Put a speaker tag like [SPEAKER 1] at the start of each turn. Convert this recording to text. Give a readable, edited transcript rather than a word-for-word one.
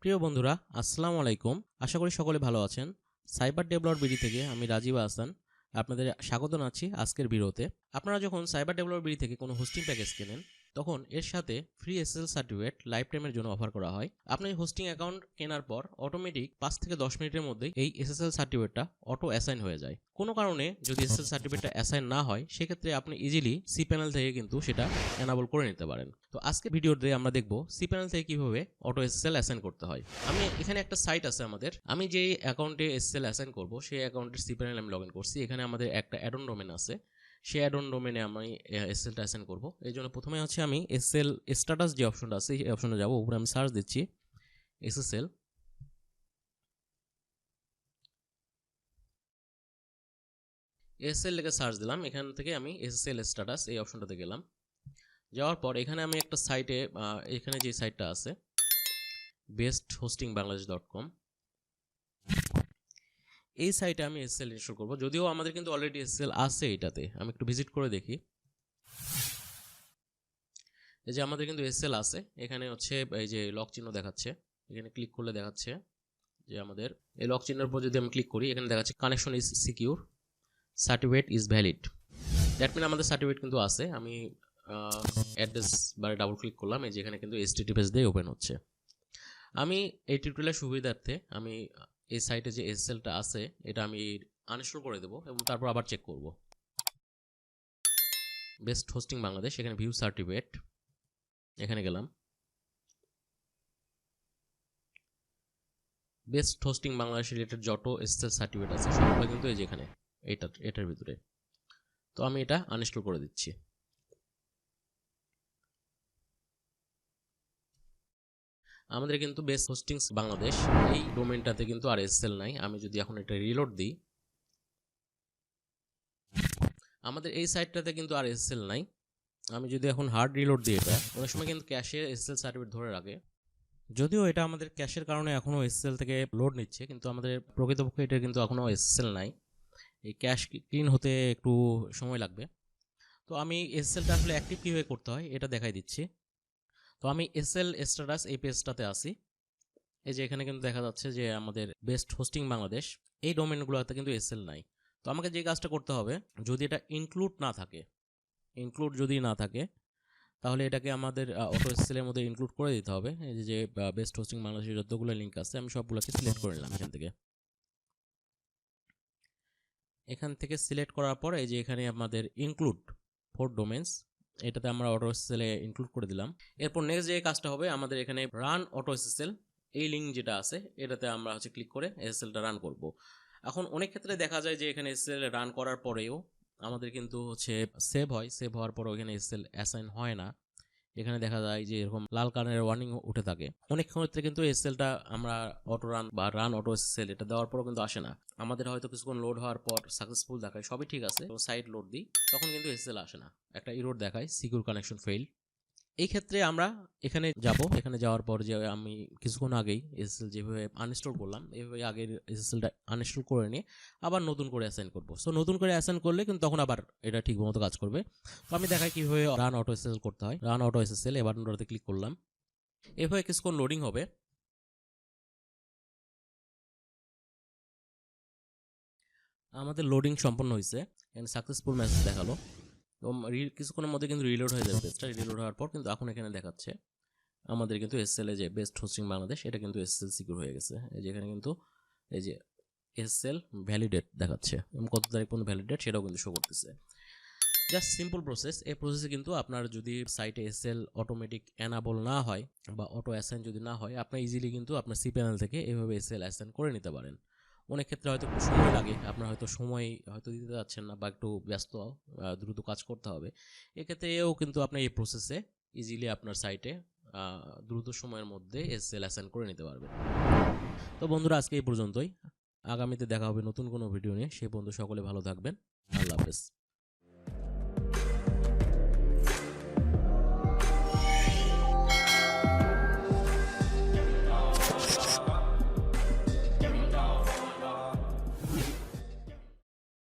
[SPEAKER 1] প্রিয় বন্ধুরা, আসসালামু আলাইকুম। আশা করি সকলে ভালো আছেন। সাইবার ডেভেলপার বিডি থেকে আমি রাজীব আহসান আপনাদের স্বাগত জানাচ্ছি আজকের ভিডিওতে। আপনারা যখন সাইবার ডেভেলপার বিডি থেকে কোনো হোস্টিং প্যাকেজ কেনেন, তখন এর সাথে ফ্রি এসএসএল সার্টিফিকেট লাইফ টাইমের জন্য অফার করা হয়। আপনি হোস্টিং অ্যাকাউন্ট কেনার পর অটোমেটিক 5 থেকে 10 মিনিটের মধ্যেই এই এসএসএল সার্টিফিকেটটা অটো অ্যাসাইন হয়ে যায়। কোনো কারণে যদি এসএসএল সার্টিফিকেটটা অ্যাসাইন না হয়, সেক্ষেত্রে আপনি ইজিলি cPanel থেকে কিন্তু সেটা এনাবল করে নিতে পারেন। তো আজকে ভিডিওতে আমরা দেখব cPanel থেকে কিভাবে অটো এসএসএল অ্যাসাইন করতে হয়। আমি এখানে একটা সাইট আছে আমাদের। আমি যে অ্যাকাউন্টে এসএসএল অ্যাসাইন করব, সেই অ্যাকাউন্টের cPanel আমি লগইন করছি। এখানে আমাদের একটা অ্যাড অন ডোমেন আছে। সেই অ্যাড অন ডোমেনে আমি এসএসএলটা অ্যাসাইন করব। এই জন্য প্রথমে হচ্ছে আমি এসএসএল স্ট্যাটাস যে অপশনটা আছে, এই অপশনে যাব। উপরে আমি সার্চ দিচ্ছি এসএসএল। এসএসএল লিখে সার্চ দিলাম। এখান থেকে আমি এসএসএল স্ট্যাটাস এই অপশনটাতে গেলাম। যাওয়ার পর এখানে আমি একটা সাইটে, এখানে যে সাইটটা আছে besthostingbangladesh.com, এই সাইটে আমি এসএসএল ইনস্টল করব। যদিও আমাদের কিন্তু অলরেডি এসএসএল আছে এটাতে। আমি একটু ভিজিট করে দেখি। এই যে আমাদের কিন্তু এসএসএল আছে। এখানে হচ্ছে এই যে লক চিহ্ন দেখাচ্ছে, এখানে ক্লিক করলে দেখাচ্ছে যে আমাদের এই লক চিহ্নের উপর যদি আমি ক্লিক করি, এখানে দেখাচ্ছে connection is secure, certificate is valid. That mean আমাদের সার্টিফিকেট কিন্তু আছে। আমি অ্যাড্রেস বারে ডাবল ক্লিক করলাম। এই যে এখানে কিন্তু HTTPS দিয়ে ওপেন হচ্ছে। আমি এই টিউটোরিয়ালের সুবিধার্থে আমি এই সাইটে যে এসএসএলটা আছে এটা আমি আনইনস্টল করে দেবো এবং তারপর আবার চেক করব। বেস্ট হোস্টিং বাংলাদেশ, এখানে ভিউ সার্টিফিকেট, এখানে গেলাম। বেস্ট হোস্টিং বাংলাদেশ রিলেটেড যত এসএসএল সার্টিফিকেট আছে সবগুলো কিন্তু এই যে এখানে এটার ভিতরে। তো আমি এটা আনইনস্টল করে দিচ্ছি। আমাদের কিন্তু বেস্ট হোস্টিংস বাংলাদেশ এই ডোমেনটাতে কিন্তু আর এসএসএল নাই। আমি যদি এখন এটা রিলোড দিই, আমাদের এই সাইটটাতে কিন্তু আর এসএসএল নাই। আমি যদি এখন হার্ড রিলোড দিই, এটা অনেক সময় কিন্তু ক্যাশে এসএসএল সার্টিফিকেট ধরে রাখে। যদিও এটা আমাদের ক্যাশের কারণে এখনও এসএসএল থেকে লোড নিচ্ছে, কিন্তু আমাদের প্রকৃতপক্ষে এটা কিন্তু এখনও এসএসএল নাই। এই ক্যাশ ক্লিন হতে একটু সময় লাগবে। তো আমি এসএসএলটা আসলে অ্যাক্টিভ কীভাবে করতে হয় এটা দেখাই দিচ্ছি। তো আমি এসএসএল স্ট্যাটাস এই পেজটাতে আসি। এই যে এখানে কিন্তু দেখা যাচ্ছে যে আমাদের বেস্ট হোস্টিং বাংলাদেশ এই ডোমেনগুলোতে কিন্তু এসএসএল নাই। তো আমাকে যে কাজটা করতে হবে, যদি এটা ইনক্লুড যদি না থাকে তাহলে এটাকে আমাদের অটো এসএসএল এর মধ্যে ইনক্লুড করে দিতে হবে। এই যে বেস্ট হোস্টিং বাংলাদেশের যতগুলো লিঙ্ক আছে আমি সবগুলোকে সিলেক্ট করে নিলাম। এখান থেকে সিলেক্ট করার পর এই যে এখানে আমাদের ইনক্লুড ফর ডোমেন্স, এটাতে আমরা অটো এসএসএল এ ইনক্লুড করে দিলাম। এরপর নেক্সট যে কাজটা হবে, আমাদের এখানে রান অটো এসএসএল এই লিঙ্ক যেটা আছে এটাতে আমরা হচ্ছে ক্লিক করে এসএসএলটা রান করব। এখন অনেক ক্ষেত্রে দেখা যায় যে এখানে এসএসএল রান করার পরেও আমাদের কিন্তু হচ্ছে সেভ হওয়ার পরেও এখানে এসএসএল অ্যাসাইন হয় না। এখানে দেখা যায় যে এরকম লাল কালারের ওয়ার্নিং উঠে থাকে। অনেক ক্ষেত্রে কিন্তু এসএসএলটা আমরা অটো রান বা রান অটো এসএসএল এটা দেওয়ার পরও কিন্তু আসে না। আমাদের হয়তো কিছুক্ষণ লোড হওয়ার পর সাকসেসফুল দেখায়, সবই ঠিক আছে, সাইট লোড দিই তখন কিন্তু এসএসএল আসে না, একটা এরর দেখায় সিকিউর কানেকশন ফেইল। এই ক্ষেত্রে আমরা এখানে যাব। এখানে যাওয়ার পর যে আমি কিছুক্ষণ আগেই এসএসএল যেভাবে আনইনস্টল করলাম, এইভাবে আগের এসএসএলটা আনইনস্টল করে নিয়ে আবার নতুন করে অ্যাসাইন করব। সো নতুন করে অ্যাসাইন করলে কিন্তু তখন আবার এটা ঠিক মতো কাজ করবে। তো আমি দেখাই কীভাবে রান অটো এসএসএল করতে হয়। রান অটো এসএসএল এ বাটনটাতে ক্লিক করলাম। এভাবে কিছুক্ষণ লোডিং হবে। আমাদের লোডিং সম্পন্ন হয়েছে, এখানে সাকসেসফুল মেসেজ দেখালো। তো কিছুক্ষণের মধ্যে কিন্তু রিলোড হয়ে যাবে পেজটা। রিলোড হওয়ার পর কিন্তু এখন এখানে দেখাচ্ছে আমাদের কিন্তু এসএসএল যে বেস্ট হোস্টিং বাংলাদেশ এটা কিন্তু এসএসএল সিকিউর হয়ে গেছে। এই যে এখানে কিন্তু এই যে এসএসএল ভ্যালিডেট দেখাচ্ছে এবং কত তারিখ পর্যন্ত ভ্যালিডেট সেটাও কিন্তু শো করতেছে। Just simple process. এই প্রসেসে কিন্তু আপনার যদি সাইটে এসএসএল অটোমেটিক এনাবল না হয় বা অটো অ্যাসাইন যদি না হয়, আপনি ইজিলি কিন্তু আপনার cPanel থেকে এভাবে এসএসএল অ্যাসাইন করে নিতে পারেন। অনেক ক্ষেত্রে হয়তো একটু সময় লাগে, আপনার হয়তো সময় হয়তো দিতে যাচ্ছেন না বা একটু ব্যস্ত, দ্রুত কাজ করতে হবে। এক্ষেত্রে এও কিন্তু আপনি এই প্রসেসে ইজিলি আপনার সাইটে দ্রুত সময়ের মধ্যে এসএসএল অ্যাসাইন করে নিতে পারবেন। তো বন্ধুরা, আজকে এই পর্যন্তই। আগামীতে দেখা হবে নতুন কোনো ভিডিও নিয়ে। সেই পর্যন্ত সকলে ভালো থাকবেন। আল্লাহ হাফেজ।